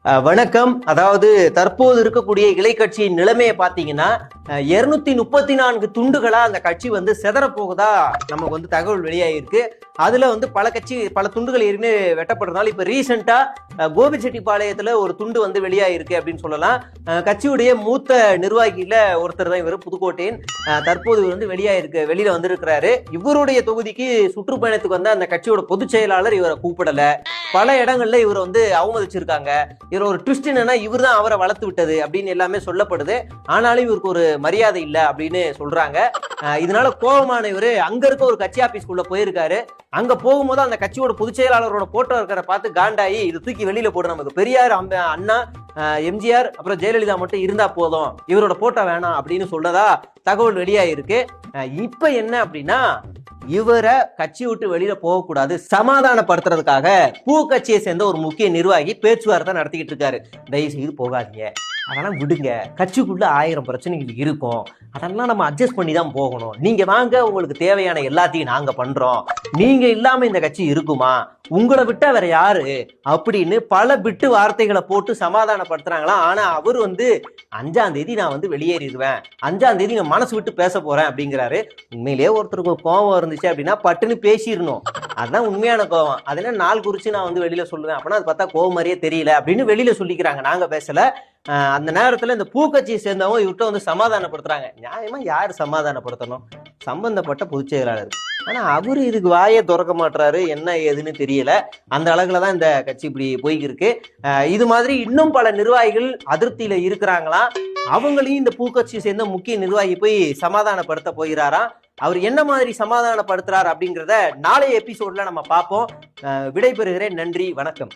வணக்கம். அதாவது தற்போது இருக்கக்கூடிய இலை கட்சியின் நிலைமையை பார்த்தீங்கன்னா 234 துண்டுகளா அந்த கட்சி செதற போகுதா நமக்கு தகவல் வெளியாகிருக்கு. அதுல பல துண்டுகள் ஏற்கனவே வெட்டப்படுறதுனால இப்ப ரீசெண்டா கோபிச்செட்டிப்பாளையத்துல ஒரு துண்டு வெளியாயிருக்கு அப்படின்னு சொல்லலாம். கட்சியுடைய மூத்த நிர்வாகியில ஒருத்தர் தான் இவர், புதுக்கோட்டையின். தற்போது வெளியில வந்திருக்கிறாரு. இவருடைய தொகுதிக்கு சுற்றுப்பயணத்துக்கு அந்த கட்சியோட பொதுச் செயலாளர் இவரை கூப்பிடல. பல இடங்கள்ல இவர் அவமதிச்சிருக்காங்க. இவர் ஒரு ட்விஸ்ட் என்னன்னா இவர் தான் அவரை வளர்த்து விட்டது அப்படின்னு எல்லாமே சொல்லப்படுது. ஆனாலும் இவருக்கு ஒரு மரியாதை இல்லை அப்படின்னு சொல்றாங்க. இதனால கோபமான இவரு அங்க இருக்க ஒரு கட்சி ஆபீஸ்க்குள்ள போயிருக்காரு. அங்க போகும்போது அந்த கட்சியோட பொதுச் செயலாளரோட போட்டோ இருக்கிற பார்த்து காண்டாயி இது தூக்கி வெளியில போடு, நமக்கு பெரியார், அண்ணா, எம்ஜிஆர் அப்புறம் ஜெயலலிதா மட்டும் இருந்தா போதும், இவரோட போட்டோ வேணாம் அப்படின்னு சொல்றதா தகவல் வெளியாயிருக்கு. இப்ப என்ன அப்படின்னா இவரை கட்சி விட்டு வெளியில போகக்கூடாது, சமாதானப்படுத்துறதுக்காக பூ கட்சியை சேர்ந்த ஒரு முக்கிய நிர்வாகி பேச்சுவார்த்தை நடத்திக்கிட்டு இருக்காரு. தயவு செய்து போகாதீங்க, அதெல்லாம் விடுங்க, கட்சிக்குள்ள 1000 பிரச்சனைகள் இருக்கும், அதெல்லாம் நம்ம அட்ஜஸ்ட் பண்ணி தான் போகணும், நீங்க வாங்க, உங்களுக்கு தேவையான எல்லாத்தையும் நாங்க பண்றோம், நீங்க இல்லாம இந்த கட்சி இருக்குமா, உங்களை விட்டா வேற யாரு அப்படின்னு பல பிட்டு வார்த்தைகளை போட்டு சமாதானப்படுத்துறாங்களாம். ஆனா அவர் 5ஆம் தேதி நான் வெளியேறிடுவேன், 5ஆம் தேதி நான் மனசு விட்டு பேச போறேன் அப்படிங்கிறாரு. உண்மையிலேயே ஒருத்தருக்கு கோபம் இருந்துச்சு அப்படின்னா பட்டுன்னு பேசிடணும், அதுதான் உண்மையான கோபம். அதெல்லாம் நாள் குறிச்சு நான் வெளியில சொல்லுவேன் அப்படின்னா அது பார்த்தா கோபம் மாதிரியே தெரியல அப்படின்னு வெளியில சொல்லிக்கிறாங்க. நாங்க பேசல. அந்த நேரத்துல இந்த பூக்கட்சியை சேர்ந்தவங்க இவர்கிட்ட சமாதானப்படுத்துறாங்க. நியாயமா யாரு சமாதானப்படுத்தணும்? சம்பந்தப்பட்ட பொதுச் செயலாளர். ஆனா அவரு இதுக்கு வாயே திறக்க மாட்டாரு, என்ன ஏதுன்னு தெரியல. அந்த அளவுலதான் இந்த கட்சி இப்படி போய்கிருக்கு. இது மாதிரி இன்னும் பல நிர்வாகிகள் அதிருப்தியில இருக்கிறாங்களாம். அவங்களையும் இந்த பூக்கட்சியை சேர்ந்த முக்கிய நிர்வாகி போய் சமாதானப்படுத்த போகிறாராம். அவர் என்ன மாதிரி சமாதானப்படுத்துறாரு அப்படிங்கிறத நாளைய எபிசோட்ல நம்ம பார்ப்போம். விடைபெறுகிறேன். நன்றி, வணக்கம்.